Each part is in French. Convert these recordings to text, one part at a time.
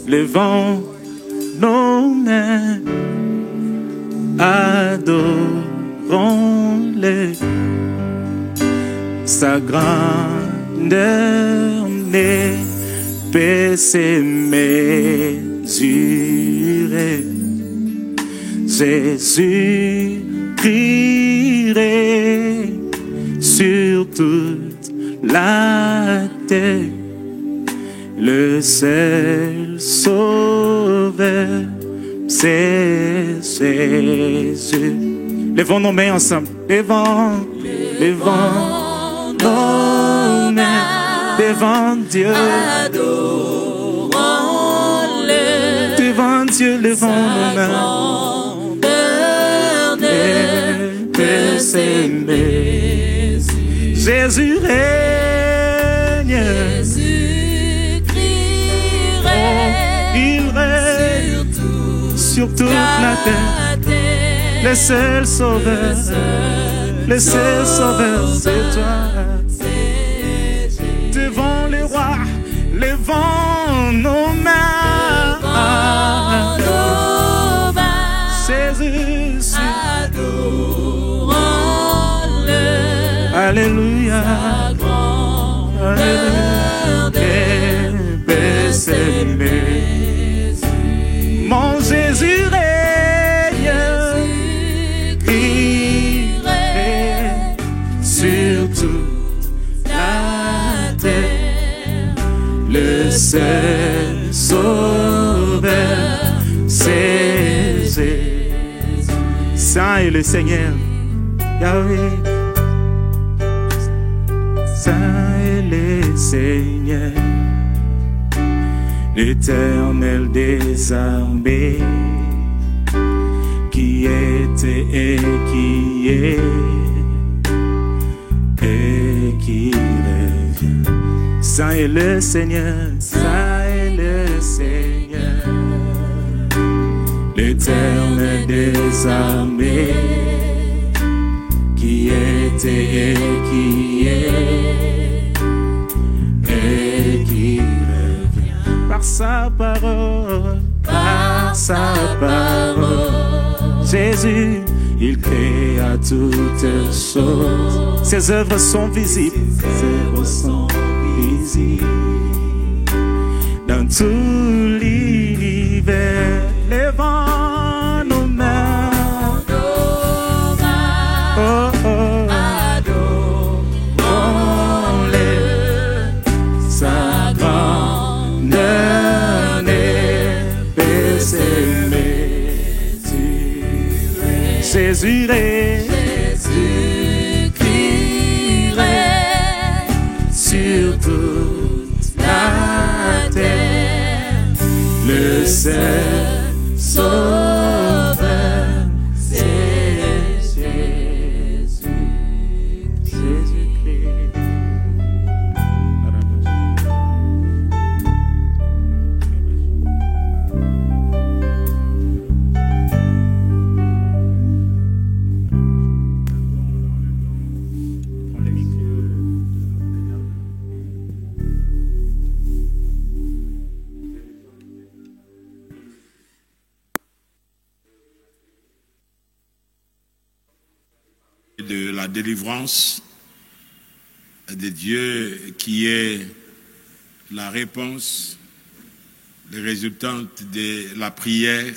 Levons nos mains, adorons-les. Sa grandeur n'est pas mesurée. Jésus crierait sur toute la terre, le seul sauveur, c'est Jésus. Levons nos mains ensemble. Levons nos mains devant Dieu. Adorons-le. Devant Dieu, levons nos mains. Jésus règne. Jésus crierait. Il règne sur toute la terre. Le seul sauveur. Le seul sauveur, c'est toi. Devant les rois, levons nos mains. Jésus. Alléluia. Mon Jésus règne. Sur toute la terre, le seul sauveur, c'est Jésus. Saint est le Seigneur, Yahweh. Saint est le Seigneur, l'Éternel des armées, qui était et qui est et qui revient. Saint est le Seigneur, Saint est le Seigneur, l'Éternel des armées, qui était et qui est et qui revient. Par sa parole, par sa parole, Jésus, il créa toutes choses. Ses œuvres sont visibles, ses œuvres sont visibles dans tout l'univers. Levons nos mains. Oh, oh. Adorons-le. Sa grandeur n'est pas mesurée. Jésus règne. Jésus crierait Sur toute la terre, le seul sauveur, c'est Jésus. Jésus-Christ. De la délivrance de Dieu qui est la réponse, le résultante de la prière,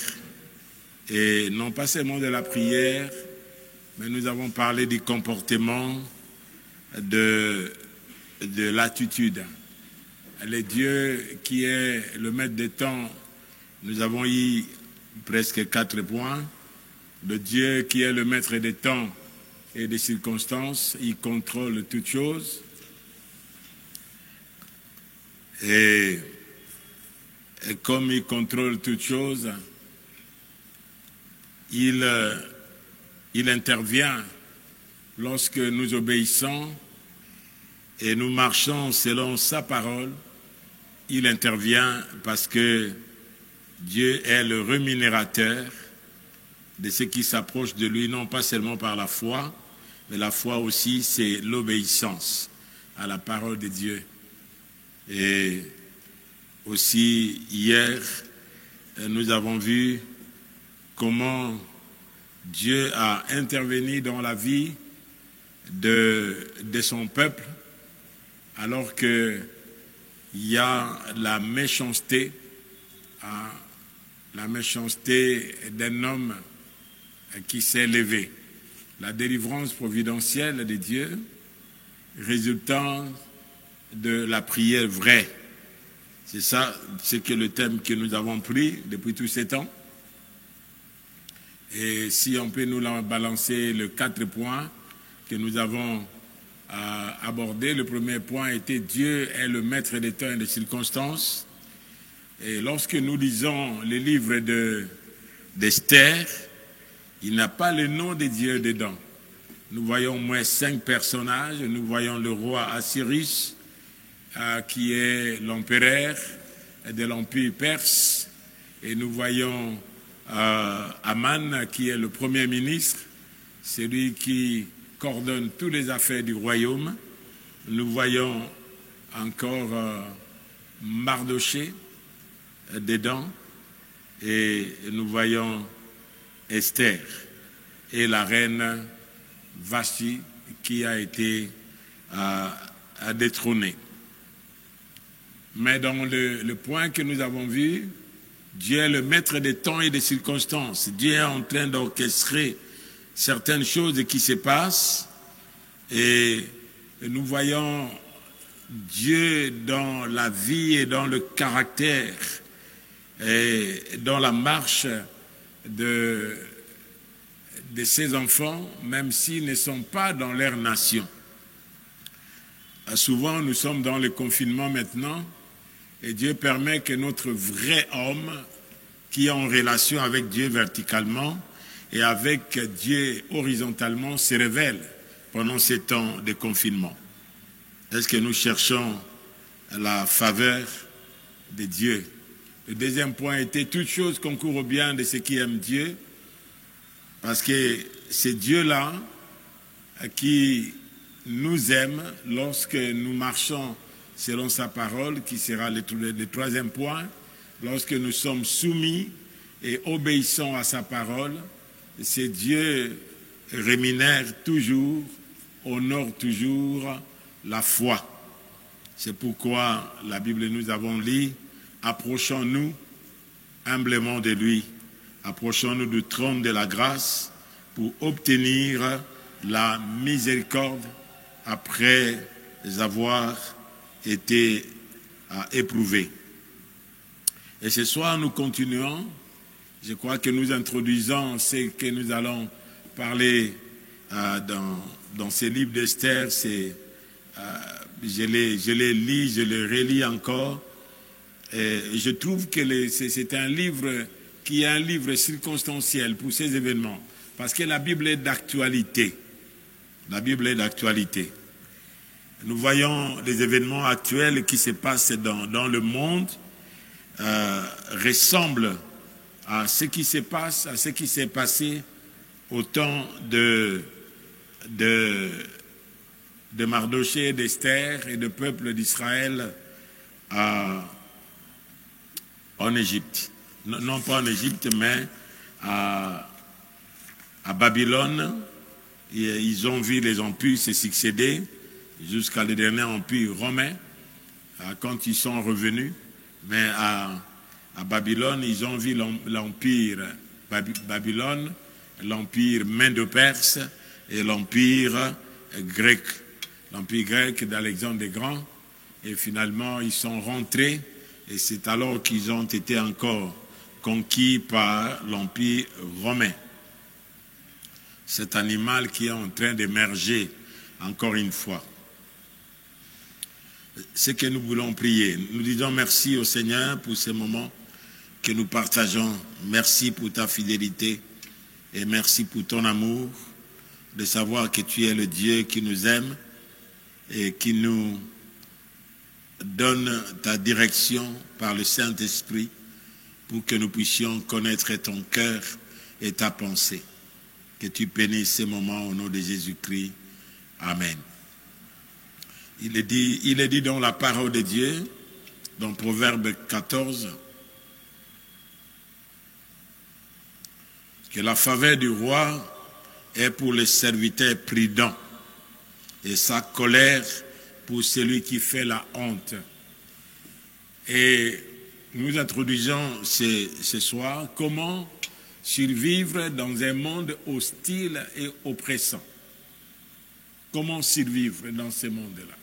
et non pas seulement de la prière, mais nous avons parlé du comportement, de l'attitude. Le Dieu qui est le maître des temps, nous avons eu presque 4 points. Le Dieu qui est le maître des temps et des circonstances, il contrôle toutes choses. Et comme il contrôle toutes choses, il intervient lorsque nous obéissons et nous marchons selon sa parole. Il intervient parce que Dieu est le rémunérateur de ceux qui s'approchent de lui, non pas seulement par la foi, mais la foi aussi, c'est l'obéissance à la parole de Dieu. Et aussi, hier, nous avons vu comment Dieu a intervenu dans la vie de son peuple, alors qu'il y a la méchanceté d'un homme qui s'est levé. La délivrance providentielle de Dieu résultant de la prière vraie. C'est ça, c'est le thème que nous avons pris depuis tous ces temps. Et si on peut nous balancer les 4 points que nous avons abordés. Le premier point était Dieu est le maître des temps et des circonstances. Et lorsque nous lisons les livres d'Esther, il n'y a pas le nom de Dieu dedans. Nous voyons au moins 5 personnages. Nous voyons le roi Assyrus, qui est l'empereur de l'Empire perse. Et nous voyons Aman, qui est le premier ministre, celui qui coordonne toutes les affaires du royaume. Nous voyons encore Mardoché dedans. Et nous voyons Esther et la reine Vashti qui a été détrônée. Mais dans le point que nous avons vu, Dieu est le maître des temps et des circonstances. Dieu est en train d'orchestrer certaines choses qui se passent et nous voyons Dieu dans la vie et dans le caractère et dans la marche de ses enfants, même s'ils ne sont pas dans leur nation. Souvent, nous sommes dans le confinement maintenant et Dieu permet que notre vrai homme, qui est en relation avec Dieu verticalement et avec Dieu horizontalement, se révèle pendant ces temps de confinement. Est-ce que nous cherchons la faveur de Dieu? Le deuxième point était toute chose concourt au bien de ceux qui aiment Dieu, parce que c'est Dieu-là qui nous aime lorsque nous marchons selon sa parole, qui sera le troisième point, lorsque nous sommes soumis et obéissants à sa parole. C'est Dieu rémunère toujours, honore toujours la foi. C'est pourquoi la Bible nous avons lu, approchons-nous humblement de lui, approchons-nous du trône de la grâce pour obtenir la miséricorde après avoir été éprouvés. Et ce soir, nous continuons. Je crois que nous introduisons ce que nous allons parler dans ces livres d'Esther. Je les lis, je les relis encore. Et je trouve que c'est un livre qui est un livre circonstanciel pour ces événements. Parce que la Bible est d'actualité. La Bible est d'actualité. Nous voyons les événements actuels qui se passent dans le monde ressemblent à ce qui se passe, à ce qui s'est passé au temps de Mardoché, d'Esther et du peuple d'Israël en Égypte. Non pas en Égypte, mais à Babylone. Ils ont vu les empires se succéder jusqu'à le dernier empire romain, quand ils sont revenus. Mais à Babylone, ils ont vu l'empire Babylone, l'empire Médo-Perse et l'empire grec. L'empire grec d'Alexandre le Grand. Et finalement, ils sont rentrés et c'est alors qu'ils ont été encore conquis par l'empire romain. Cet animal qui est en train d'émerger encore une fois. Ce que nous voulons prier. Nous disons merci au Seigneur pour ces moments que nous partageons. Merci pour ta fidélité et merci pour ton amour, de savoir que tu es le Dieu qui nous aime et qui nous donne ta direction par le Saint-Esprit pour que nous puissions connaître ton cœur et ta pensée. Que tu bénisses ces moments au nom de Jésus-Christ. Amen. Il est dit dans la parole de Dieu, dans Proverbe 14, que la faveur du roi est pour les serviteurs prudents et sa colère pour celui qui fait la honte. Et nous introduisons ce soir comment survivre dans un monde hostile et oppressant. Comment survivre dans ce monde-là?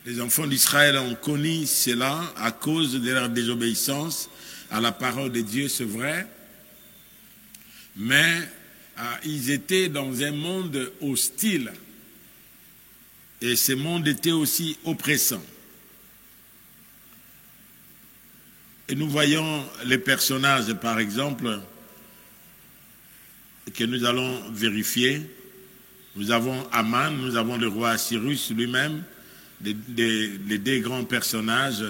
Les enfants d'Israël ont connu cela à cause de leur désobéissance à la parole de Dieu, c'est vrai, mais ils étaient dans un monde hostile et ce monde était aussi oppressant. Et nous voyons les personnages, par exemple, que nous allons vérifier. Nous avons Aman, nous avons le roi Cyrus lui-même, les deux grands personnages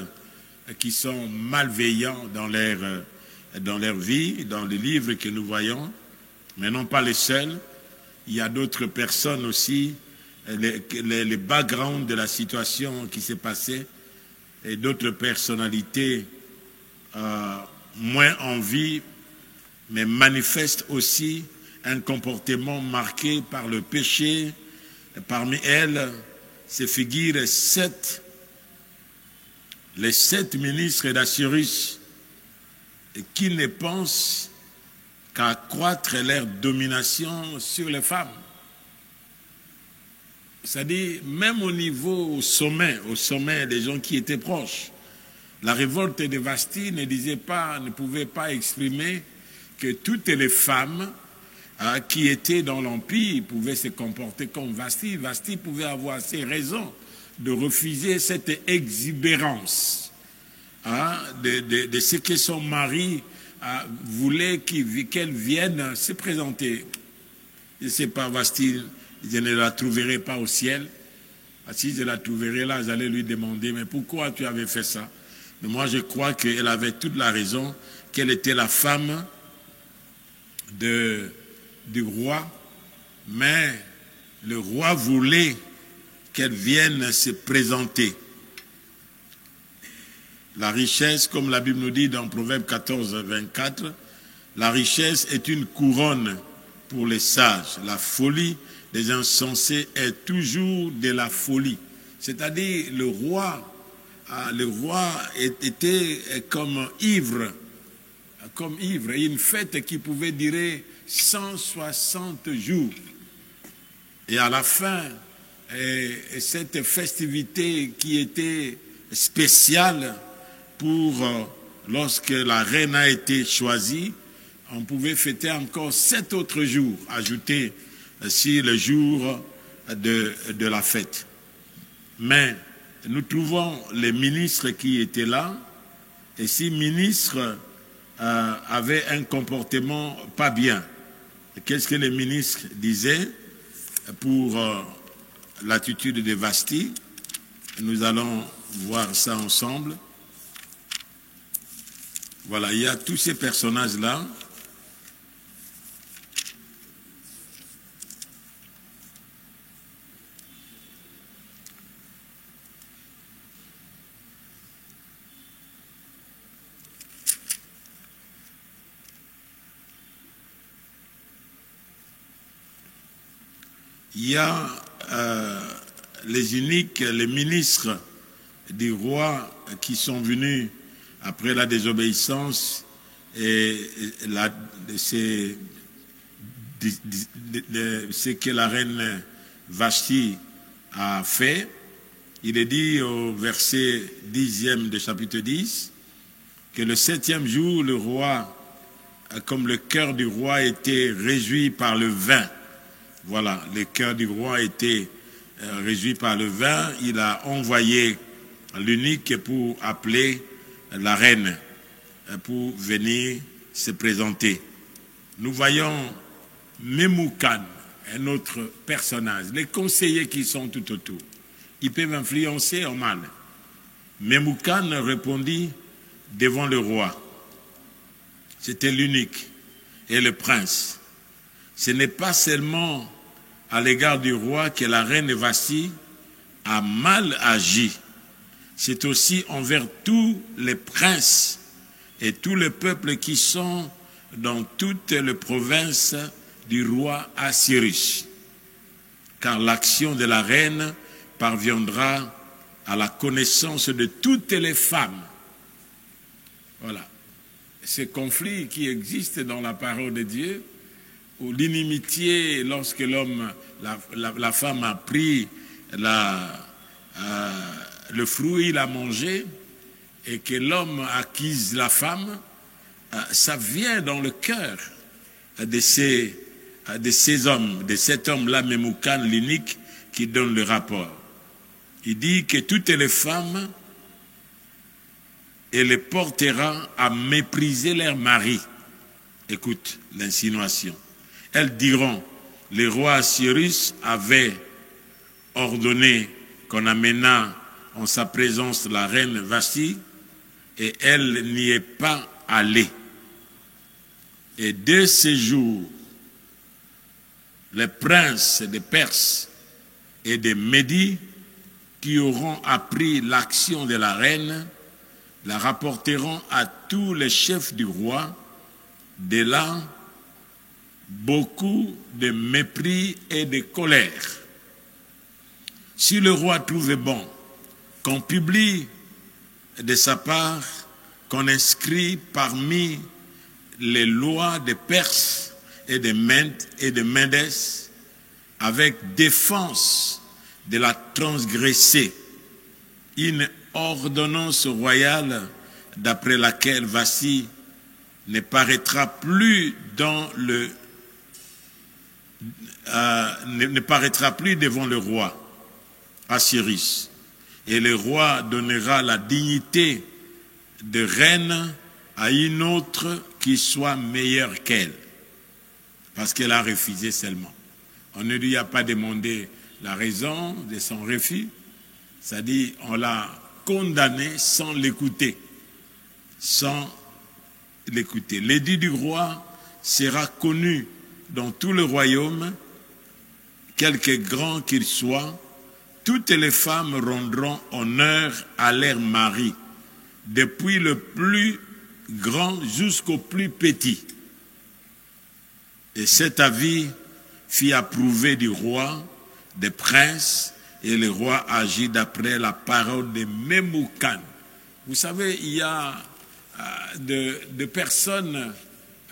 qui sont malveillants dans leur vie, dans les livres que nous voyons, mais non pas les seuls. Il y a d'autres personnes aussi, les backgrounds de la situation qui s'est passée, et d'autres personnalités moins en vie, mais manifestent aussi un comportement marqué par le péché. Parmi elles, se figurent les 7 ministres d'Assyrus qui ne pensent qu'à accroître leur domination sur les femmes. C'est-à-dire, même au sommet des gens qui étaient proches, la révolte de Vashti ne pouvait pas exprimer que toutes les femmes qui étaient dans l'Empire pouvaient se comporter comme Vashti. Vashti pouvait avoir ses raisons de refuser cette exubérance de ce que son mari voulait qu'elle vienne se présenter. Je ne sais pas, Vashti, je ne la trouverai pas au ciel. Si je la trouverai là, j'allais lui demander, mais pourquoi tu avais fait ça? Mais moi, je crois qu'elle avait toute la raison, qu'elle était la femme du roi, mais le roi voulait qu'elle vienne se présenter. La richesse, comme la Bible nous dit dans Proverbe 14, 24, la richesse est une couronne pour les sages. La folie des insensés est toujours de la folie. C'est-à-dire, le roi était comme ivre. Et une fête qui pouvait durer 160 jours. Et à la fin, cette festivité qui était spéciale pour lorsque la reine a été choisie, on pouvait fêter encore 7 autres jours, ajoutés sur le jour de la fête. Mais nous trouvons les ministres qui étaient là, et ces ministres avaient un comportement pas bien. Qu'est-ce que les ministres disaient pour l'attitude de Vashti? Nous allons voir ça ensemble. Voilà, il y a tous ces personnages-là. Il y a les eunuques, les ministres du roi qui sont venus après la désobéissance et ce que la reine Vashti a fait. Il est dit au verset 10e du chapitre 10 que le 7e jour, le roi, comme le cœur du roi était réjoui par le vin. Voilà, le cœur du roi était réjoui par le vin. Il a envoyé l'eunuque pour appeler la reine pour venir se présenter. Nous voyons Memucan, un autre personnage, les conseillers qui sont tout autour. Ils peuvent influencer en mal. Memucan répondit devant le roi. C'était l'eunuque et le prince. ce n'est pas seulement à l'égard du roi que la reine Vasthi a mal agi, c'est aussi envers tous les princes et tous les peuples qui sont dans toutes les provinces du roi Assyrus. Car l'action de la reine parviendra à la connaissance de toutes les femmes. Voilà. Ce conflit qui existe dans la parole de Dieu, où l'inimitié, lorsque l'homme, la femme a pris le fruit, il a mangé, et que l'homme acquise la femme, ça vient dans le cœur de ces hommes, de cet homme-là, Memucan, l'unique, qui donne le rapport. Il dit que toutes les femmes, elle les portera à mépriser leur mari. Écoute l'insinuation. Elles diront, le roi Assyrus avait ordonné qu'on amena en sa présence la reine Vasthi, et elle n'y est pas allée. Et dès ce jour, les princes des Perses et des Médis qui auront appris l'action de la reine la rapporteront à tous les chefs du roi. De là, beaucoup de mépris et de colère. Si le roi trouvait bon qu'on publie de sa part, qu'on inscrit parmi les lois des Perses et des Mèdes et de Médès, avec défense de la transgresser, une ordonnance royale d'après laquelle Vasthi ne paraîtra plus ne paraîtra plus devant le roi Assyrus, et le roi donnera la dignité de reine à une autre qui soit meilleure qu'elle, parce qu'elle a refusé seulement. On ne lui a pas demandé la raison de son refus, c'est-à-dire on l'a condamné sans l'écouter, L'édit du roi sera connu dans tout le royaume, quelque grand qu'il soit. Toutes les femmes rendront honneur à leur mari, depuis le plus grand jusqu'au plus petit. Et cet avis fit approuver du roi, des princes, et le roi agit d'après la parole de Memucan. Vous savez, il y a de personnes,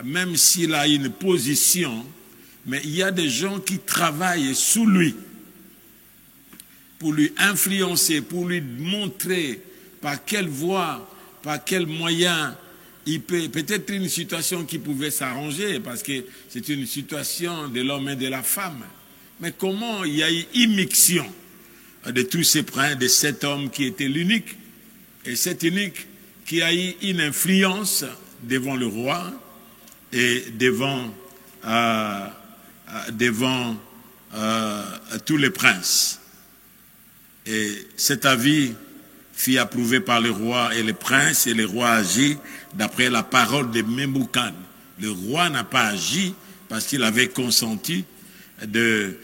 même s'il a une position, mais il y a des gens qui travaillent sous lui pour lui influencer, pour lui montrer par quelle voie, par quel moyen il peut-être une situation qui pouvait s'arranger, parce que c'est une situation de l'homme et de la femme. Mais comment il y a eu immixtion de tous ces princes, de cet homme qui était l'unique, et cet unique qui a eu une influence devant le roi et devant tous les princes. Et cet avis fut approuvé par le roi et les princes, et le roi agit d'après la parole de Memucan. Le roi n'a pas agi parce qu'il avait consenti de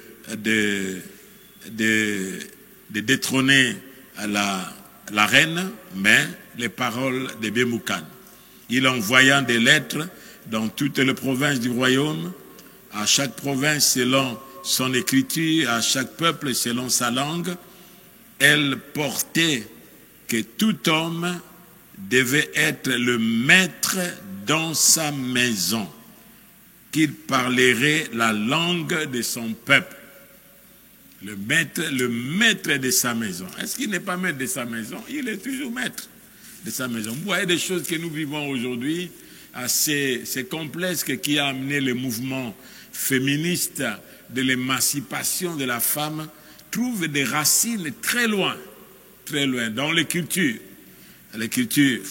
détrôner la reine, mais les paroles de Memucan. Il envoya des lettres dans toutes les provinces du royaume, à chaque province selon son écriture, à chaque peuple selon sa langue. Elle portait que tout homme devait être le maître dans sa maison, qu'il parlerait la langue de son peuple. Le maître de sa maison. Est-ce qu'il n'est pas maître de sa maison? Il est toujours maître de sa maison. Vous voyez des choses que nous vivons aujourd'hui, c'est complexe, qui a amené le mouvement féministe de l'émancipation de la femme, trouve des racines très loin, dans les cultures. Les cultures,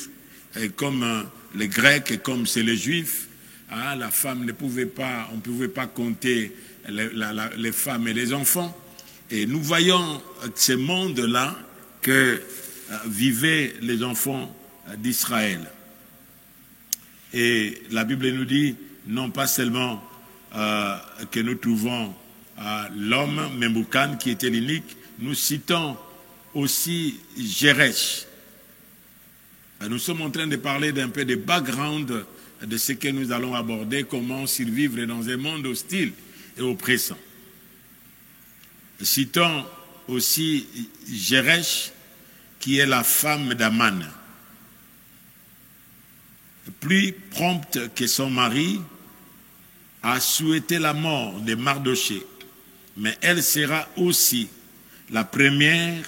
comme les Grecs et comme c'est les Juifs, la femme on ne pouvait pas compter les femmes et les enfants. Et nous voyons ce monde-là que vivaient les enfants d'Israël. Et la Bible nous dit, non pas seulement que nous trouvons l'homme, Memucan, qui était l'unique, nous citons aussi Jéresh. Nous sommes en train de parler d'un peu de background de ce que nous allons aborder, comment survivre dans un monde hostile et oppressant. Citons aussi Jéresh, qui est la femme d'Aman. Plus prompte que son mari, a souhaité la mort de Mardoché, mais elle sera aussi la première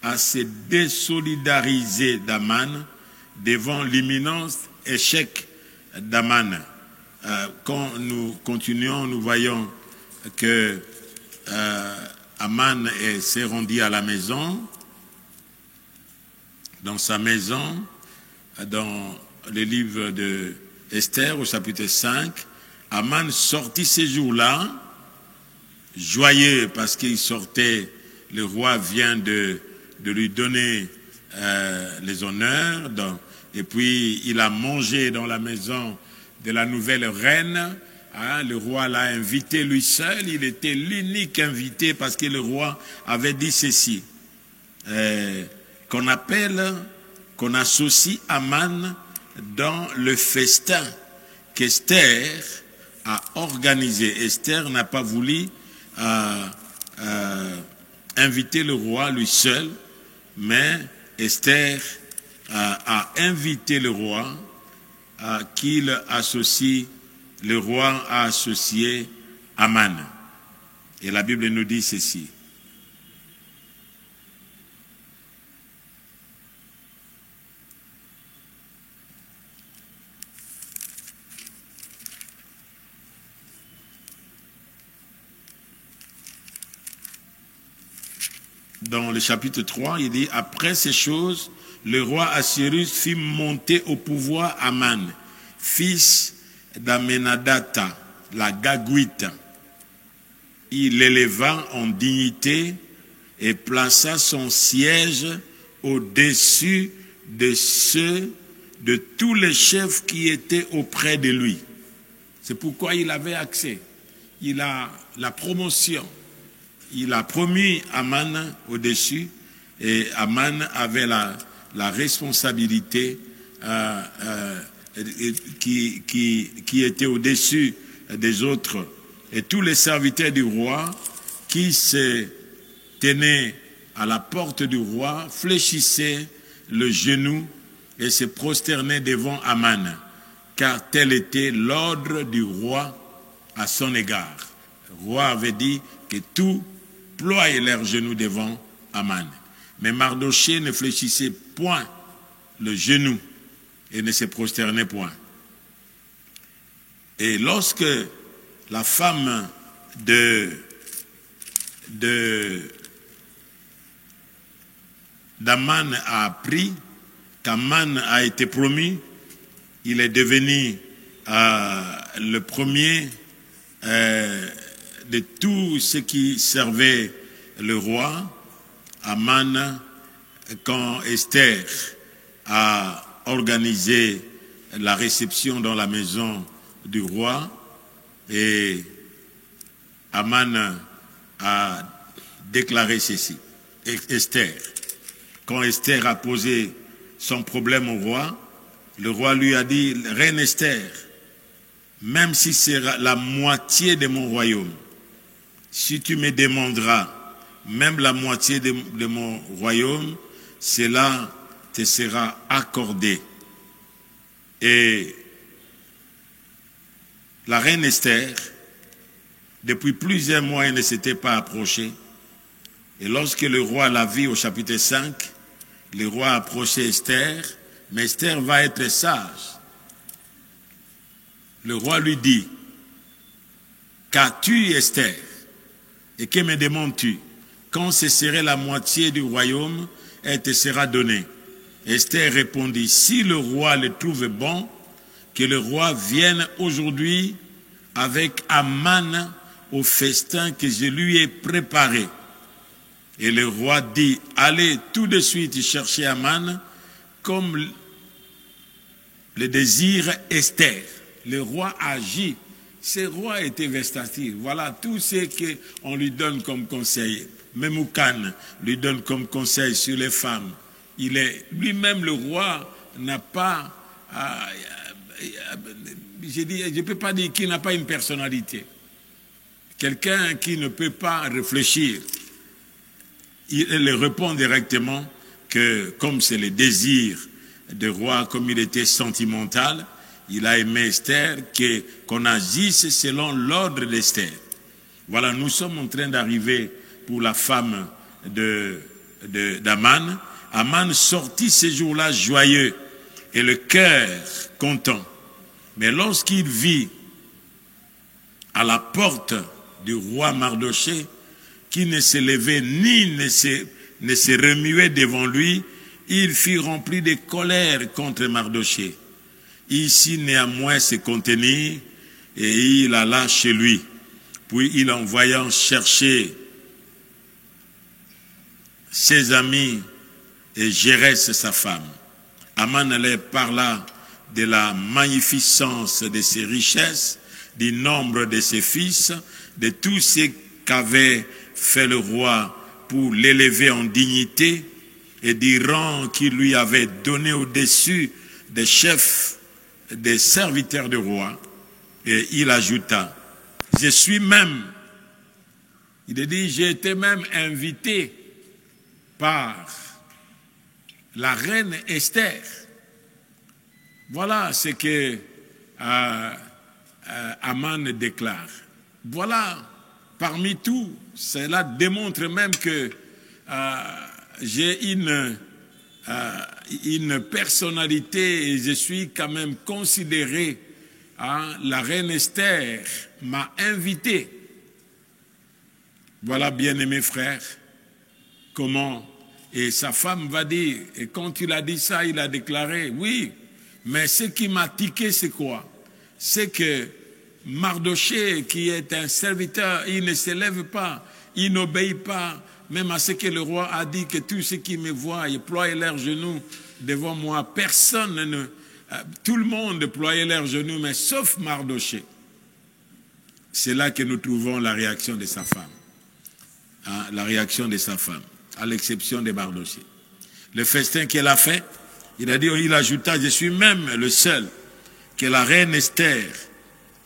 à se désolidariser d'Aman devant l'imminent échec d'Aman. Quand nous continuons, nous voyons que Aman s'est rendu à la maison, dans sa maison, dans le livre de Esther au chapitre 5, Aman sortit ces jours-là, joyeux parce qu'il sortait, le roi vient de lui donner les honneurs, et puis il a mangé dans la maison de la nouvelle reine. Le roi l'a invité lui seul, il était l'unique invité parce que le roi avait dit ceci, qu'on associe Aman dans le festin qu'Esther a organisé. Esther n'a pas voulu inviter le roi lui seul, mais Esther a invité le roi qu'il associe, le roi a associé Aman. Et la Bible nous dit ceci. Dans le chapitre 3, il dit, après ces choses, le roi Assyrus fit monter au pouvoir Aman, fils d'Amenadata, la Gagouite. Il l'éleva en dignité et plaça son siège au-dessus de ceux de tous les chefs qui étaient auprès de lui. C'est pourquoi il avait accès. Il a la promotion. Il a promu Aman au-dessus et Aman avait la responsabilité qui était au-dessus des autres. Et tous les serviteurs du roi qui se tenaient à la porte du roi fléchissaient le genou et se prosternaient devant Aman, car tel était l'ordre du roi à son égard. Le roi avait dit que tout ployaient leurs genoux devant Aman. Mais Mardoché ne fléchissait point le genou et ne se prosternait point. Et lorsque la femme d'Aman a appris qu'Aman a été promu, il est devenu le premier de tout ce qui servait le roi. Aman, quand Esther a organisé la réception dans la maison du roi, et Aman a déclaré ceci. Esther, quand Esther a posé son problème au roi, le roi lui a dit, reine Esther, même si c'est la moitié de mon royaume, si tu me demanderas même la moitié de mon royaume, cela te sera accordé. Et la reine Esther, depuis plusieurs mois, elle ne s'était pas approchée. Et lorsque le roi l'a vit au chapitre 5, le roi a approché Esther, mais Esther va être sage. Le roi lui dit, qu'as-tu, Esther? Et que me demandes-tu? Quand ce serait la moitié du royaume, elle te sera donnée. Esther répondit, si le roi le trouve bon, que le roi vienne aujourd'hui avec Aman au festin que je lui ai préparé. Et le roi dit, allez tout de suite chercher Aman comme le désire Esther. Le roi agit Ce roi était versatile. Voilà tout ce qu'on lui donne comme conseil. Memucan lui donne comme conseil sur les femmes. Il est lui-même, le roi, n'a pas... je ne peux pas dire qu'il n'a pas une personnalité. Quelqu'un qui ne peut pas réfléchir, il répond directement que comme c'est le désir de roi, comme il était sentimental, il a aimé Esther, qu'on agisse selon l'ordre d'Esther. Voilà, nous sommes en train d'arriver pour la femme d'Aman. Aman sortit ce jour-là joyeux et le cœur content. Mais lorsqu'il vit à la porte du roi Mardochée, qui ne se levait ni ne se remuait devant lui, il fut rempli de colère contre Mardochée. Ici néanmoins se contenir, et il alla chez lui. Puis il envoya chercher ses amis et Jérès sa femme. Aman allait parla de la magnificence de ses richesses, du nombre de ses fils, de tout ce qu'avait fait le roi pour l'élever en dignité et du rang qu'il lui avait donné au-dessus des chefs, des serviteurs du roi. Et il ajouta, je suis même, il a dit, j'ai été même invité par la reine Esther. Voilà ce que Aman déclare. Voilà, parmi tout, cela démontre même que j'ai une personnalité et je suis quand même considéré. La reine Esther m'a invité. Voilà, bien-aimés frères, comment, et sa femme va dire, et quand il a dit ça, il a déclaré, oui, mais ce qui m'a tiqué, c'est quoi? C'est que Mardochée, qui est un serviteur, il ne se lève pas, il n'obéit pas, même à ce que le roi a dit, que tous ceux qui me voient, ils ploient leurs genoux devant moi, personne ne... Tout le monde ployait leurs genoux, mais sauf Mardochée. C'est là que nous trouvons la réaction de sa femme. La réaction de sa femme, à l'exception de Mardochée. Le festin qu'elle a fait, il ajouta, je suis même le seul que la reine Esther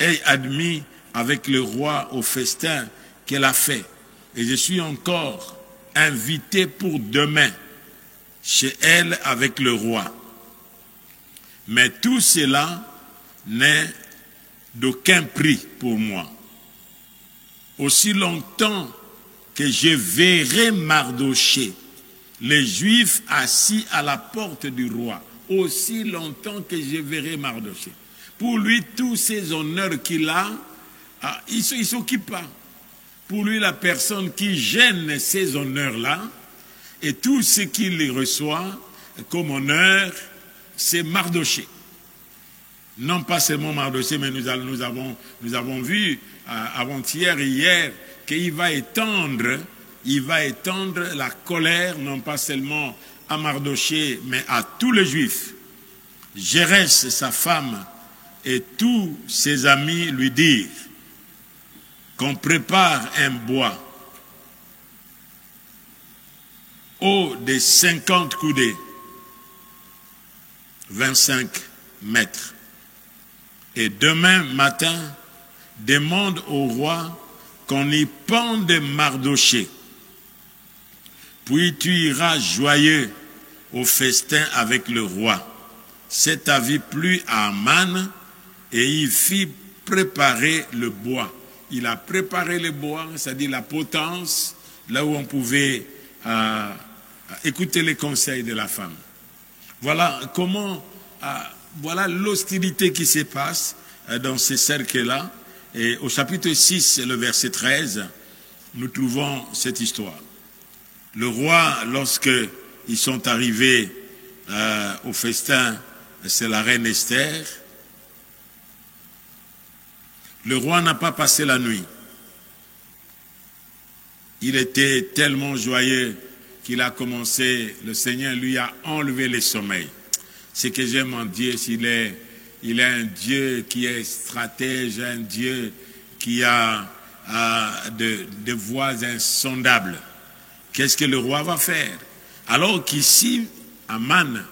ait admis avec le roi au festin qu'elle a fait. Et je suis encore invité pour demain chez elle avec le roi. Mais tout cela n'est d'aucun prix pour moi. Aussi longtemps que je verrai Mardochée, les Juifs assis à la porte du roi, aussi longtemps que je verrai Mardochée. Pour lui, tous ces honneurs qu'il a, il ne s'occupe pas. Pour lui, la personne qui gêne ces honneurs-là, et tout ce qu'il reçoit comme honneur, c'est Mardochée. Non pas seulement Mardochée, mais nous avons vu avant-hier et hier qu'il va étendre la colère, non pas seulement à Mardochée, mais à tous les Juifs. Jérès, sa femme, et tous ses amis lui dirent qu'on prépare un bois haut de 50 coudées, 25 mètres. Et demain matin, demande au roi qu'on y pende Mardochée. Puis tu iras joyeux au festin avec le roi. Cet avis plut à Aman et il fit préparer le bois. Il a préparé le bois, c'est-à-dire la potence, là où on pouvait écouter les conseils de la femme. Voilà comment, voilà l'hostilité qui se passe dans ces cercles-là. Et au chapitre 6, le verset 13, nous trouvons cette histoire. Le roi, lorsqu'ils sont arrivés au festin, c'est la reine Esther. Le roi n'a pas passé la nuit. Il était tellement joyeux qu'il a commencé, le Seigneur lui a enlevé le sommeil. Ce que j'aime en Dieu, il est un Dieu qui est stratège, un Dieu qui a de voies insondables. Qu'est-ce que le roi va faire? Alors qu'ici, Aman,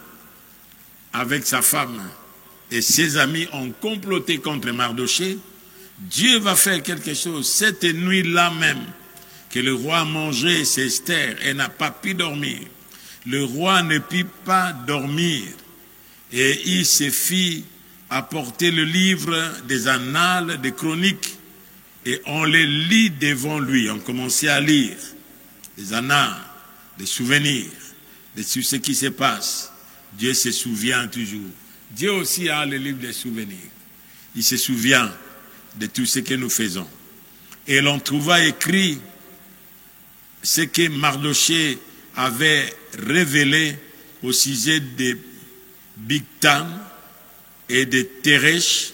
avec sa femme et ses amis, ont comploté contre Mardochée, Dieu va faire quelque chose. Cette nuit-là même, que le roi a mangé ses Esther et n'a pas pu dormir. Le roi ne put pas dormir et il se fit apporter le livre des annales, des chroniques, et on les lit devant lui. On commençait à lire des annales, des souvenirs de tout ce qui se passe. Dieu se souvient toujours. Dieu aussi a le livre des souvenirs. Il se souvient de tout ce que nous faisons. Et l'on trouva écrit ce que Mardochée avait révélé au sujet de Bigtan et de Teresh,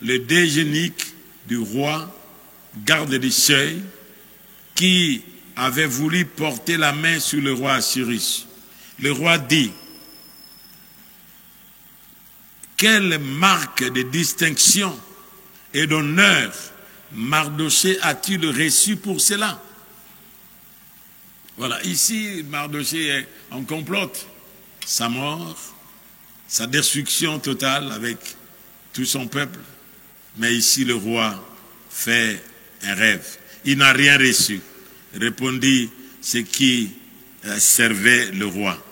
le deux eunuques du roi, garde du seuil, qui avait voulu porter la main sur le roi Assyrus. Le roi dit: quelle marque de distinction et d'honneur Mardochée a-t-il reçu pour cela? Voilà, ici Mardochée est en complote. Sa mort, sa destruction totale avec tout son peuple. Mais ici le roi fait un rêve. Il n'a rien reçu, répondit ce qui servait le roi.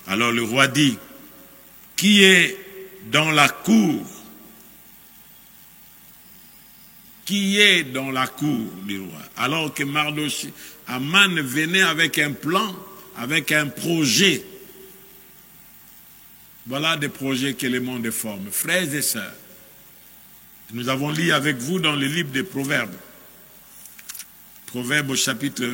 Alors le roi dit: qui est dans la cour? Qui est dans la cour du roi? Alors que Mardochée, Aman venait avec un plan, avec un projet. Voilà des projets que le monde forme. Frères et sœurs, nous avons lu avec vous dans le livre des Proverbes. Proverbes au chapitre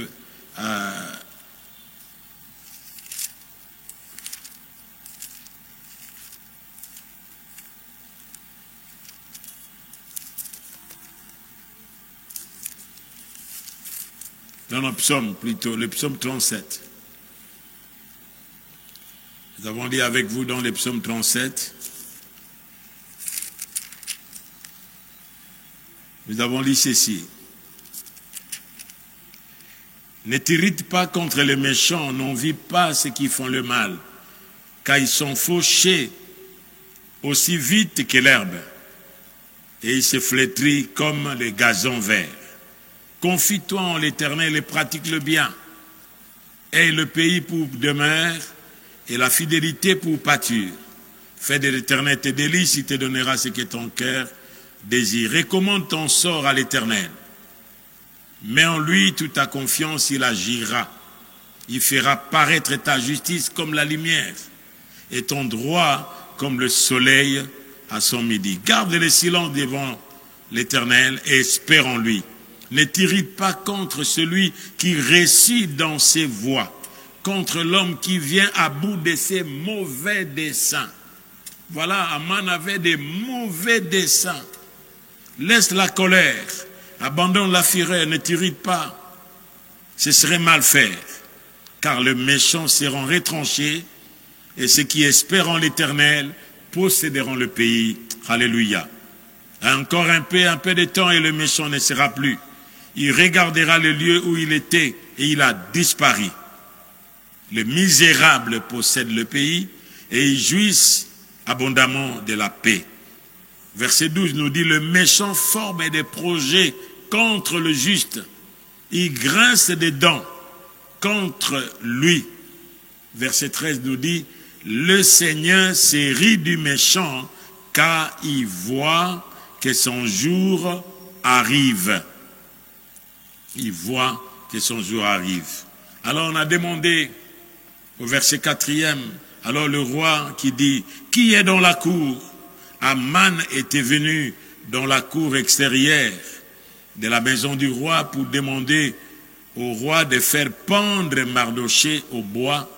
37. Nous avons lu avec vous dans le psaume 37. Nous avons lu ceci. Ne t'irrite pas contre les méchants, n'envie pas ceux qui font le mal, car ils sont fauchés aussi vite que l'herbe, et ils se flétrissent comme les gazons verts. Confie-toi en l'Éternel et pratique le bien. Aie le pays pour demeure et la fidélité pour pâture. Fais de l'Éternel tes délices, il te donnera ce que ton cœur désire. Recommande ton sort à l'Éternel. Mets en lui toute ta confiance, il agira. Il fera paraître ta justice comme la lumière et ton droit comme le soleil à son midi. Garde le silence devant l'Éternel et espère en lui. Ne t'irrite pas contre celui qui réussit dans ses voies, contre l'homme qui vient à bout de ses mauvais desseins. Voilà, Aman avait des mauvais desseins. Laisse la colère, abandonne la fureur, ne t'irrite pas. Ce serait mal faire, car le méchant sera retranché, et ceux qui espèrent en l'Éternel posséderont le pays. Alléluia. Encore un peu de temps et le méchant ne sera plus. Il regardera le lieu où il était et il a disparu. Le misérable possède le pays et il jouit abondamment de la paix. Verset 12 nous dit: le méchant forme des projets contre le juste. Il grince des dents contre lui. Verset 13 nous dit: le Seigneur se rit du méchant car il voit que son jour arrive. Il voit que son jour arrive. Alors on a demandé au verset 4e, alors le roi qui dit: qui est dans la cour? Aman était venu dans la cour extérieure de la maison du roi pour demander au roi de faire pendre Mardochée au bois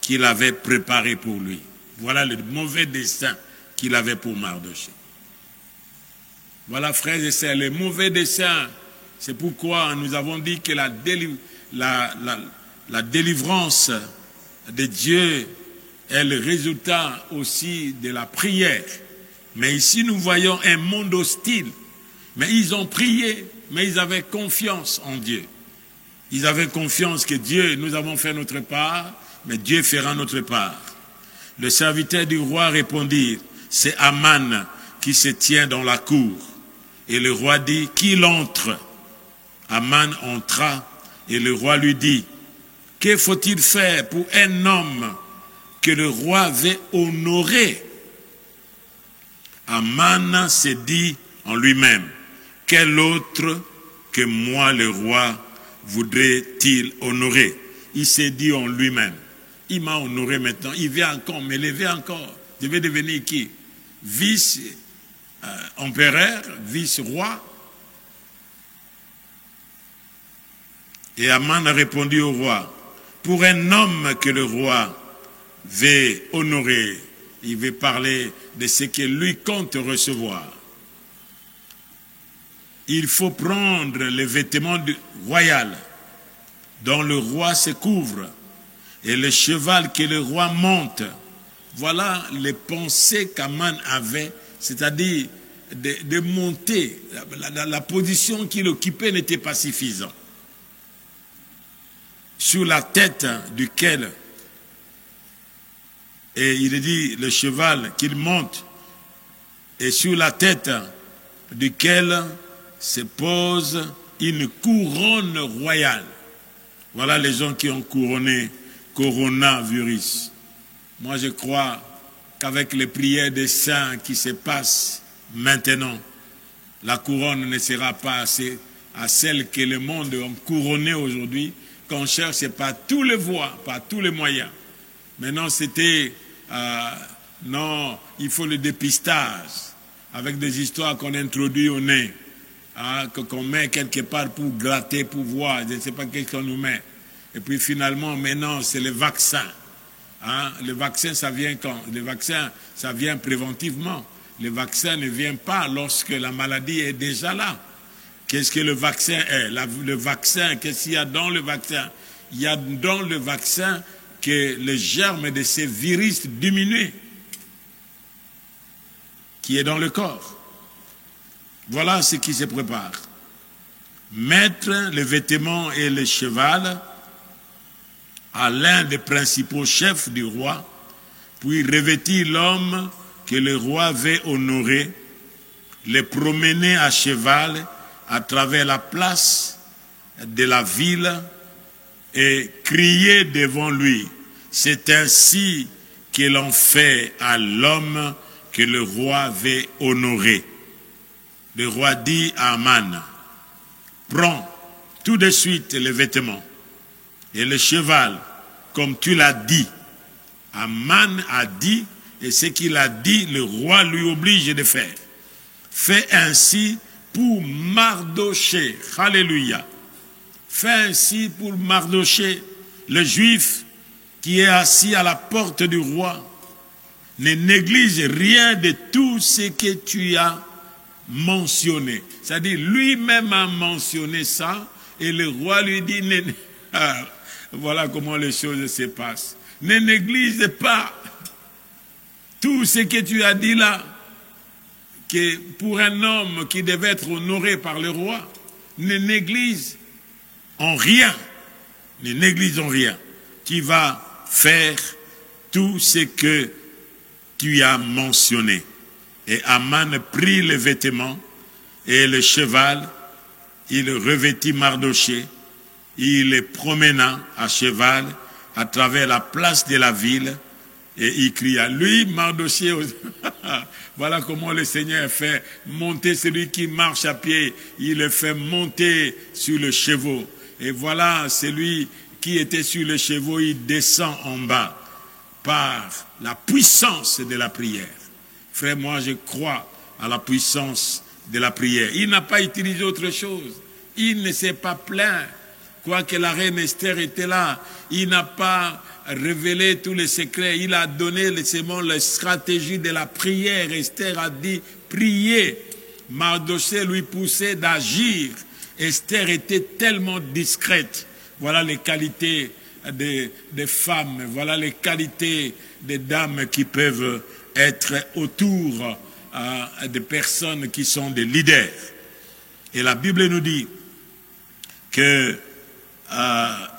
qu'il avait préparé pour lui. Voilà le mauvais dessein qu'il avait pour Mardochée. Voilà, frères et sœurs, les mauvais desseins. C'est pourquoi nous avons dit que la délivrance de Dieu est le résultat aussi de la prière. Mais ici, nous voyons un monde hostile. Mais ils ont prié, mais ils avaient confiance en Dieu. Ils avaient confiance que Dieu, nous avons fait notre part, mais Dieu fera notre part. Le serviteur du roi répondit, c'est Aman qui se tient dans la cour. Et le roi dit, qu'il entre. Aman entra, et le roi lui dit, que faut-il faire pour un homme que le roi veut honorer? Aman se dit en lui-même, quel autre que moi le roi voudrait-il honorer? Il s'est dit en lui-même, il m'a honoré maintenant, il veut encore m'élever encore. Je vais devenir qui? Vice-empereur, vice-roi? Et Aman a répondu au roi, pour un homme que le roi veut honorer, il veut parler de ce que lui compte recevoir. Il faut prendre les vêtements royaux dont le roi se couvre et le cheval que le roi monte. Voilà les pensées qu'Aman avait, c'est-à-dire de monter. La position qu'il occupait n'était pas suffisante. Sur la tête duquel, et il dit le cheval qu'il monte, et sur la tête duquel se pose une couronne royale. Voilà les gens qui ont couronné coronavirus. Moi je crois qu'avec les prières des saints qui se passent maintenant, la couronne ne sera pas assez à celle que le monde a couronnée aujourd'hui, qu'on cherche par tous les voies, par tous les moyens. Maintenant c'était, non, il faut le dépistage, avec des histoires qu'on introduit au nez, qu'on met quelque part pour gratter, pour voir, je ne sais pas qu'est-ce qu'on nous met. Et puis finalement, maintenant, c'est le vaccin. Le vaccin, ça vient quand? Le vaccin, ça vient préventivement. Le vaccin ne vient pas lorsque la maladie est déjà là. Qu'est-ce que le vaccin est? Le vaccin, qu'est-ce qu'il y a dans le vaccin? Il y a dans le vaccin que le germe de ces virus diminuent, qui est dans le corps. Voilà ce qui se prépare. Mettre les vêtements et le cheval à l'un des principaux chefs du roi, puis revêtir l'homme que le roi veut honorer, le promener à cheval à travers la place de la ville et crier devant lui. C'est ainsi que l'on fait à l'homme que le roi veut honorer. Le roi dit à Aman, prends tout de suite les vêtements et le cheval, comme tu l'as dit. Aman a dit, et ce qu'il a dit, le roi lui oblige de faire. Fais ainsi pour Mardoché. Alléluia. Fais ainsi pour Mardoché, le juif qui est assis à la porte du roi. Ne néglige rien de tout ce que tu as mentionné. C'est-à-dire, lui-même a mentionné ça, et le roi lui dit, voilà comment les choses se passent. Ne néglige pas tout ce que tu as dit là, que pour un homme qui devait être honoré par le roi, ne néglige en rien, ne néglige en rien. Tu vas faire tout ce que tu as mentionné. Et Aman prit les vêtements et le cheval, il revêtit Mardoché, il les promena à cheval à travers la place de la ville et il cria, lui Mardoché, voilà comment le Seigneur fait monter celui qui marche à pied, il le fait monter sur le cheval. Et voilà celui qui était sur le cheval, il descend en bas par la puissance de la prière. Frère, moi je crois à la puissance de la prière. Il n'a pas utilisé autre chose. Il ne s'est pas plaint. Quoique la reine Esther était là, il n'a pas révélé tous les secrets. Il a donné seulement la stratégie de la prière. Esther a dit, priez. Mardoché lui poussait d'agir. Esther était tellement discrète. Voilà les qualités des femmes. Voilà les qualités des dames qui peuvent être autour des personnes qui sont des leaders. Et la Bible nous dit que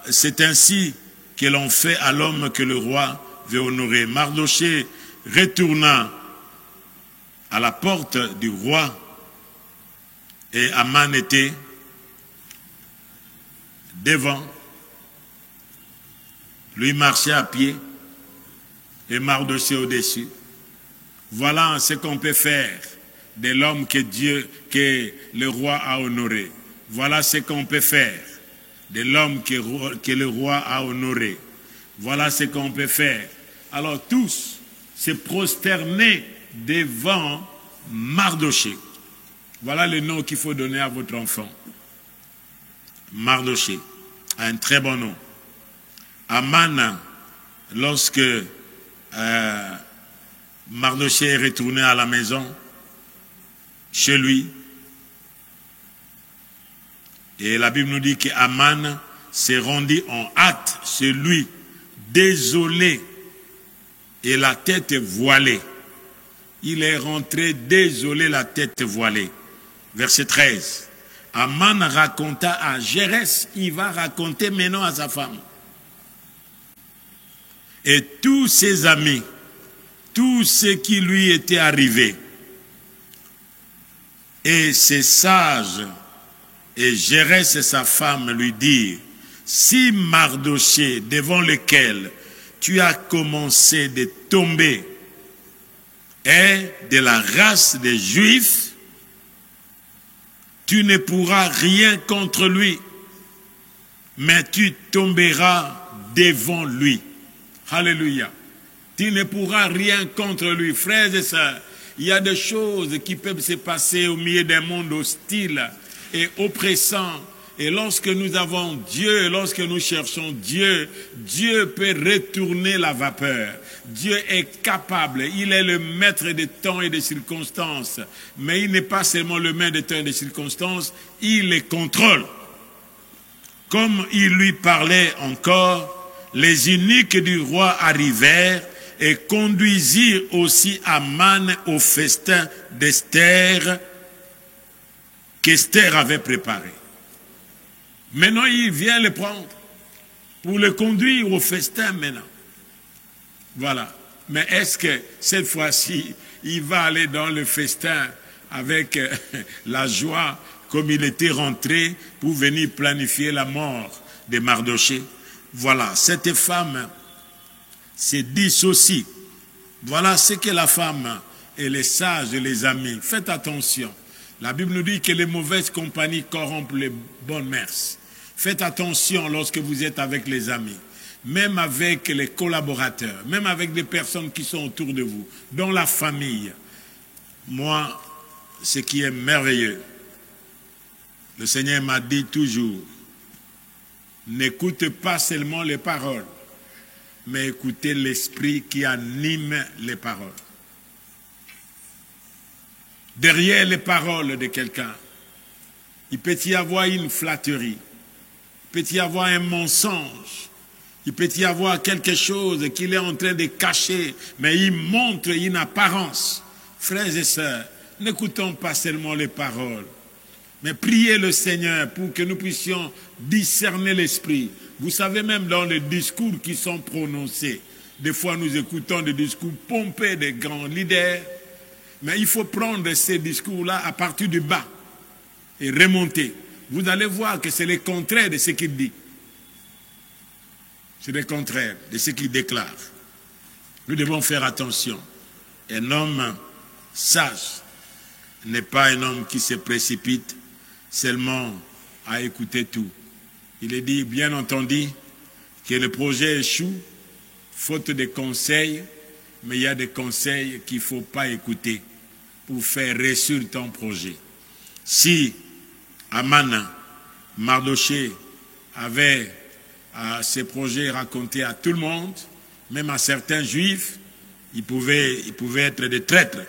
c'est ainsi que l'on fait à l'homme que le roi veut honorer. Mardochée retourna à la porte du roi et Aman était devant. Lui marchait à pied et Mardochée au-dessus. Voilà ce qu'on peut faire de l'homme que le roi a honoré. Voilà ce qu'on peut faire de l'homme que le roi a honoré. Voilà ce qu'on peut faire. Alors tous se prosterner devant Mardochée. Voilà le nom qu'il faut donner à votre enfant. Mardochée, un très bon nom. Aman, lorsque Mardochée est retourné à la maison, chez lui, et la Bible nous dit qu'Aman s'est rendu en hâte chez lui, désolé, et la tête voilée. Il est rentré désolé, la tête voilée. Verset 13. Aman raconta à Jérès, il va raconter maintenant à sa femme. Et tous ses amis, tout ce qui lui était arrivé. Et ses sages et Jérès et sa femme lui dirent, si Mardochée devant lequel tu as commencé de tomber est de la race des Juifs, tu ne pourras rien contre lui, mais tu tomberas devant lui. Alléluia. Tu ne pourras rien contre lui. Frères et sœurs, il y a des choses qui peuvent se passer au milieu d'un monde hostile et oppressant. Et lorsque nous avons Dieu, lorsque nous cherchons Dieu, Dieu peut retourner la vapeur. Dieu est capable, il est le maître des temps et des circonstances. Mais il n'est pas seulement le maître des temps et des circonstances, il les contrôle. Comme il lui parlait encore, les eunuques du roi arrivèrent et conduisirent aussi Aman au festin d'Esther qu'Esther avait préparé. Maintenant, il vient le prendre pour le conduire au festin maintenant. Voilà. Mais est-ce que cette fois-ci, il va aller dans le festin avec la joie comme il était rentré pour venir planifier la mort de Mardochée? Voilà, cette femme se dissocie. Voilà ce que la femme et les sages et les amis. Faites attention. La Bible nous dit que les mauvaises compagnies corrompent les bonnes mœurs. Faites attention lorsque vous êtes avec les amis, même avec les collaborateurs, même avec les personnes qui sont autour de vous, dans la famille. Moi, ce qui est merveilleux, le Seigneur m'a dit toujours, n'écoute pas seulement les paroles, mais écoutez l'esprit qui anime les paroles. Derrière les paroles de quelqu'un, il peut y avoir une flatterie, il peut y avoir un mensonge, il peut y avoir quelque chose qu'il est en train de cacher, mais il montre une apparence. Frères et sœurs, n'écoutons pas seulement les paroles, mais priez le Seigneur pour que nous puissions discerner l'esprit. Vous savez, même dans les discours qui sont prononcés, des fois nous écoutons des discours pompés des grands leaders, mais il faut prendre ces discours-là à partir du bas et remonter. Vous allez voir que c'est le contraire de ce qu'il dit. C'est le contraire de ce qu'il déclare. Nous devons faire attention. Un homme sage n'est pas un homme qui se précipite seulement à écouter tout. Il est dit, bien entendu, que le projet échoue, faute de conseils, mais il y a des conseils qu'il ne faut pas écouter pour faire réussir ton projet. Si Aman, Mardochée avait ses projets racontés à tout le monde, même à certains juifs, ils pouvaient être des traîtres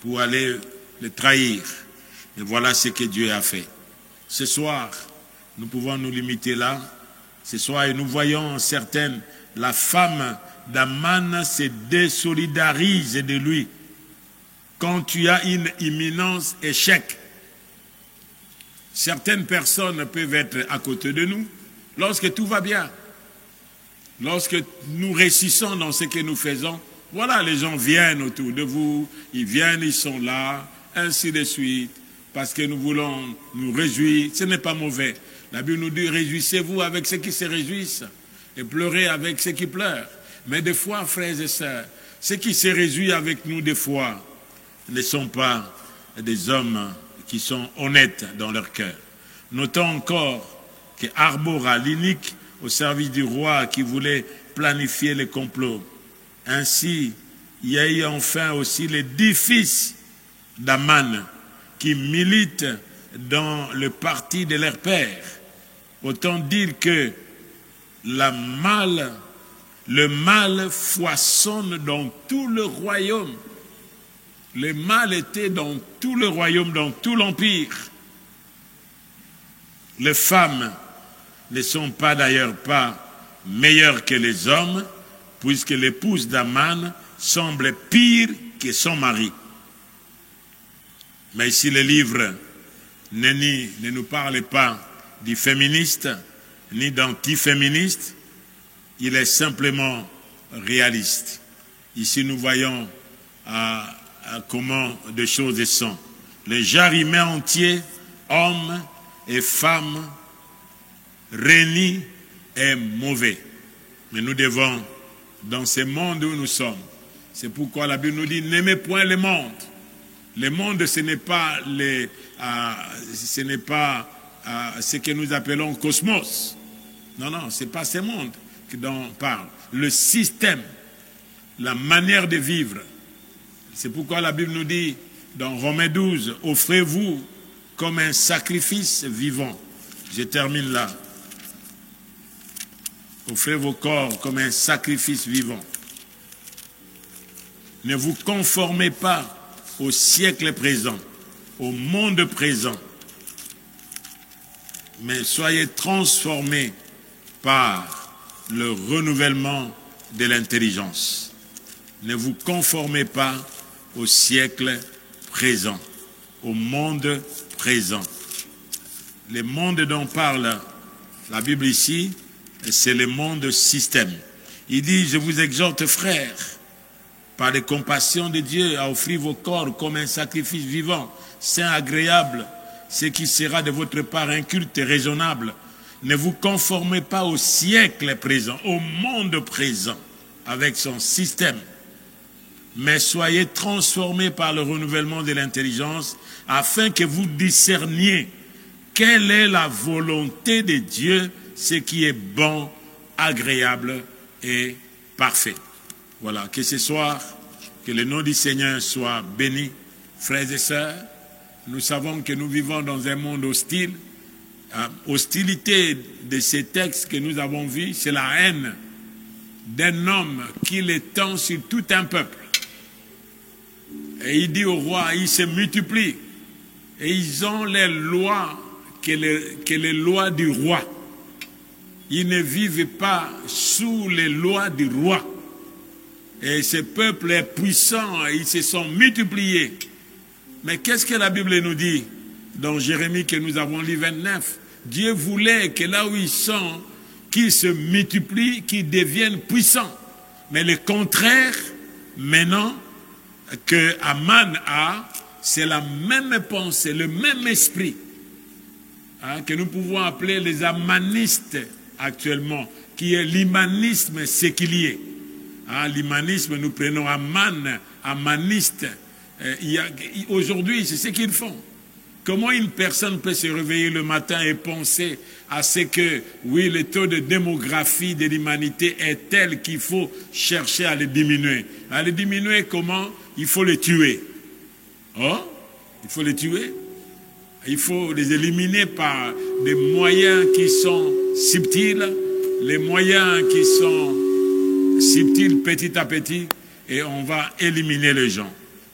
pour aller le trahir. Et voilà ce que Dieu a fait. Ce soir, nous pouvons nous limiter là. Ce soir, et nous voyons certaines, la femme d'Aman se désolidarise de lui. quand tu as une imminence échec. Certaines personnes peuvent être à côté de nous lorsque tout va bien. Lorsque nous réussissons dans ce que nous faisons, voilà, les gens viennent autour de vous, ils viennent, ils sont là, ainsi de suite, parce que nous voulons nous réjouir. Ce n'est pas mauvais. La Bible nous dit, réjouissez-vous avec ceux qui se réjouissent et pleurez avec ceux qui pleurent. Mais des fois, frères et sœurs, ceux qui se réjouissent avec nous, des fois, ne sont pas des hommes qui sont honnêtes dans leur cœur. Notons encore que Arbora, l'inique au service du roi qui voulait planifier le complot. Ainsi, il y a eu enfin aussi les 10 fils d'Aman qui militent dans le parti de leur père. Autant dire que le mal foisonne dans tout le royaume. Le mal était dans tout le royaume, dans tout l'empire. Les femmes ne sont pas d'ailleurs pas meilleures que les hommes, puisque l'épouse d'Aman semble pire que son mari. Mais ici, le livre ne nous parle pas du féministe, ni d'antiféministe, il est simplement réaliste. Ici, nous voyons comment des choses sont. Le genre humain entier, hommes et femmes, renie est mauvais. Mais nous devons, dans ce monde où nous sommes, c'est pourquoi la Bible nous dit, n'aimez point le monde. Le monde, ce n'est pas ce que nous appelons cosmos. Non, non, ce n'est pas ce monde dont on parle. Le système, la manière de vivre. C'est pourquoi la Bible nous dit, dans Romains 12, offrez-vous comme un sacrifice vivant. Je termine là. Offrez vos corps comme un sacrifice vivant. Ne vous conformez pas au siècle présent, au monde présent, mais soyez transformés par le renouvellement de l'intelligence. Ne vous conformez pas au siècle présent, au monde présent. Le monde dont parle la Bible ici, c'est le monde système. Il dit, je vous exhorte, frères, par les compassions de Dieu, à offrir vos corps comme un sacrifice vivant, saint, agréable, ce qui sera de votre part un culte raisonnable. Ne vous conformez pas au siècle présent, au monde présent, avec son système, mais soyez transformés par le renouvellement de l'intelligence, afin que vous discerniez quelle est la volonté de Dieu, ce qui est bon, agréable et parfait. Voilà, que ce soir, que le nom du Seigneur soit béni. Frères et sœurs, nous savons que nous vivons dans un monde hostile. Hostilité de ces textes que nous avons vus, c'est la haine d'un homme qui l'étend sur tout un peuple. Et il dit au roi, ils se multiplient. Et ils ont les lois que les lois du roi. Ils ne vivent pas sous les lois du roi. Et ce peuple est puissant, ils se sont multipliés. Mais qu'est-ce que la Bible nous dit dans Jérémie que nous avons lu 29? Dieu voulait que là où ils sont, qu'ils se multiplient, qu'ils deviennent puissants. Mais le contraire, maintenant, que Aman a, c'est la même pensée, le même esprit, que nous pouvons appeler les amanistes actuellement, qui est l'humanisme séculier. L'humanisme, nous prenons Aman, amaniste. Aujourd'hui, c'est ce qu'ils font. Comment une personne peut se réveiller le matin et penser à ce que, oui, le taux de démographie de l'humanité est tel qu'il faut chercher à le diminuer. À le diminuer comment? Il faut les tuer. Oh, il faut les tuer. Il faut les éliminer par des moyens qui sont subtils, les moyens qui sont subtils petit à petit, et on va éliminer les gens.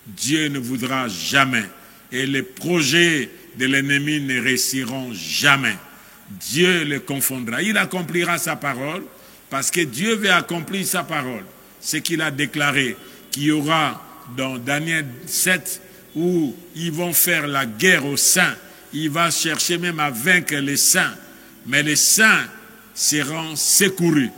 Dieu ne voudra jamais, et les projets de l'ennemi ne réussiront jamais. Dieu les confondra. Il accomplira sa parole, parce que Dieu veut accomplir sa parole. Ce qu'il a déclaré, qu'il y aura dans Daniel 7, où ils vont faire la guerre aux saints. Il va chercher même à vaincre les saints. Mais les saints seront secourus.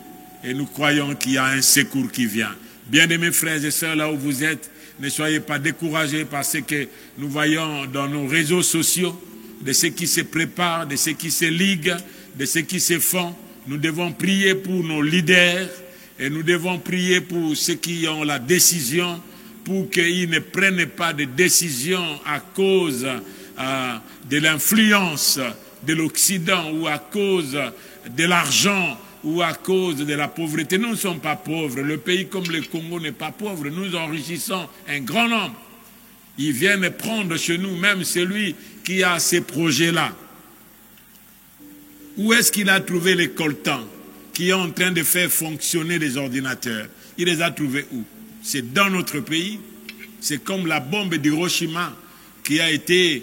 Et nous croyons qu'il y a un secours qui vient. Bien-aimés frères et sœurs, là où vous êtes, ne soyez pas découragés par ce que nous voyons dans nos réseaux sociaux, de ce qui se prépare, de ce qui se ligue, de ce qui se font. Nous devons prier pour nos leaders et nous devons prier pour ceux qui ont la décision, pour qu'ils ne prennent pas de décision à cause de l'influence de l'Occident ou à cause de l'argent ou à cause de la pauvreté. Nous ne sommes pas pauvres. Le pays comme le Congo n'est pas pauvre. Nous enrichissons un grand nombre. Ils viennent prendre chez nous, même celui qui a ces projets-là. Où est-ce qu'il a trouvé les coltans qui est en train de faire fonctionner les ordinateurs? Il les a trouvés où? C'est dans notre pays. C'est comme la bombe d'Hiroshima qui a été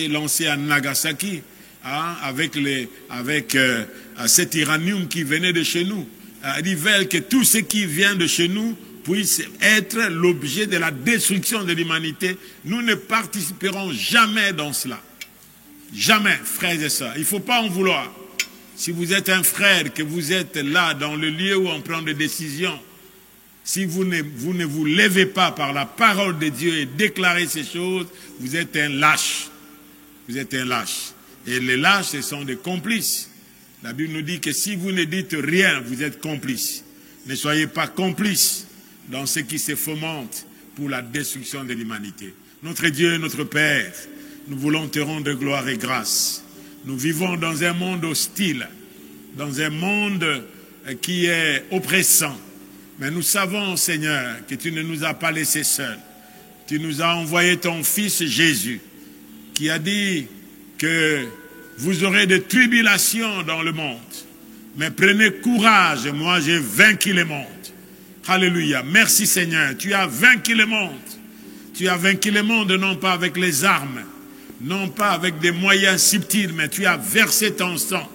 lancée à Nagasaki, hein, avec cet uranium qui venait de chez nous. Ils veulent que tout ce qui vient de chez nous puisse être l'objet de la destruction de l'humanité. Nous ne participerons jamais dans cela. Jamais, frères et sœurs. Il ne faut pas en vouloir. Si vous êtes un frère, que vous êtes là dans le lieu où on prend des décisions, si vous ne vous levez pas par la parole de Dieu et déclarez ces choses, vous êtes un lâche. Vous êtes un lâche. Et les lâches, ce sont des complices. La Bible nous dit que si vous ne dites rien, vous êtes complices. Ne soyez pas complices dans ce qui se fomente pour la destruction de l'humanité. Notre Dieu, notre Père, nous voulons te rendre gloire et grâce. Nous vivons dans un monde hostile, dans un monde qui est oppressant. Mais nous savons, Seigneur, que tu ne nous as pas laissés seuls. Tu nous as envoyé ton Fils Jésus, qui a dit que vous aurez des tribulations dans le monde. Mais prenez courage, moi j'ai vaincu le monde. Alléluia. Merci Seigneur, tu as vaincu le monde. Tu as vaincu le monde non pas avec les armes, non pas avec des moyens subtils, mais tu as versé ton sang.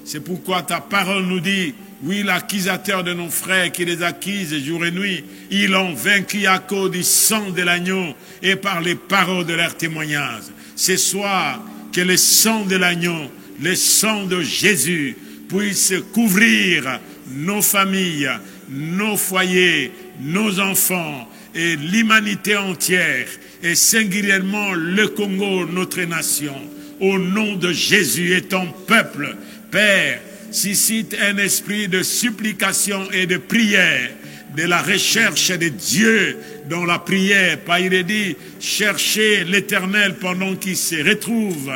C'est pourquoi ta parole nous dit, oui, l'accusateur de nos frères qui les accusent jour et nuit, ils l'ont vaincu à cause du sang de l'agneau et par les paroles de leur témoignage. Ce soir, que le sang de l'agneau, le sang de Jésus puisse couvrir nos familles, nos foyers, nos enfants et l'humanité entière et singulièrement le Congo, notre nation. Au nom de Jésus et ton peuple, Père, suscite un esprit de supplication et de prière, de la recherche de Dieu dans la prière. Pas il est dit, cherchez l'Éternel pendant qu'il se retrouve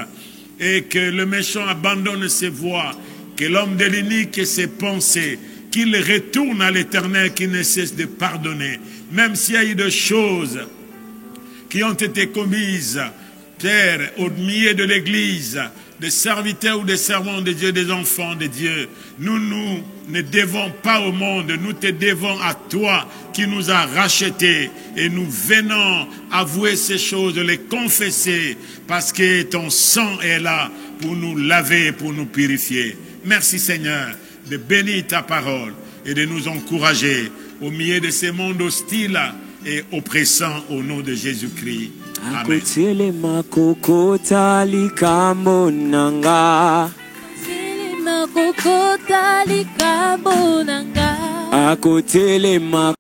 et que le méchant abandonne ses voies, que l'homme de l'inique ses pensées, qu'il retourne à l'Éternel qui ne cesse de pardonner. Même s'il y a eu des choses qui ont été commises, Père, au milieu de l'Église, des serviteurs ou des servants de Dieu, des enfants de Dieu, nous ne devons pas au monde, nous te devons à toi qui nous as rachetés et nous venons avouer ces choses, les confesser parce que ton sang est là pour nous laver, pour nous purifier. Merci Seigneur de bénir ta parole et de nous encourager au milieu de ces mondes hostiles et oppressants au nom de Jésus-Christ. Amen.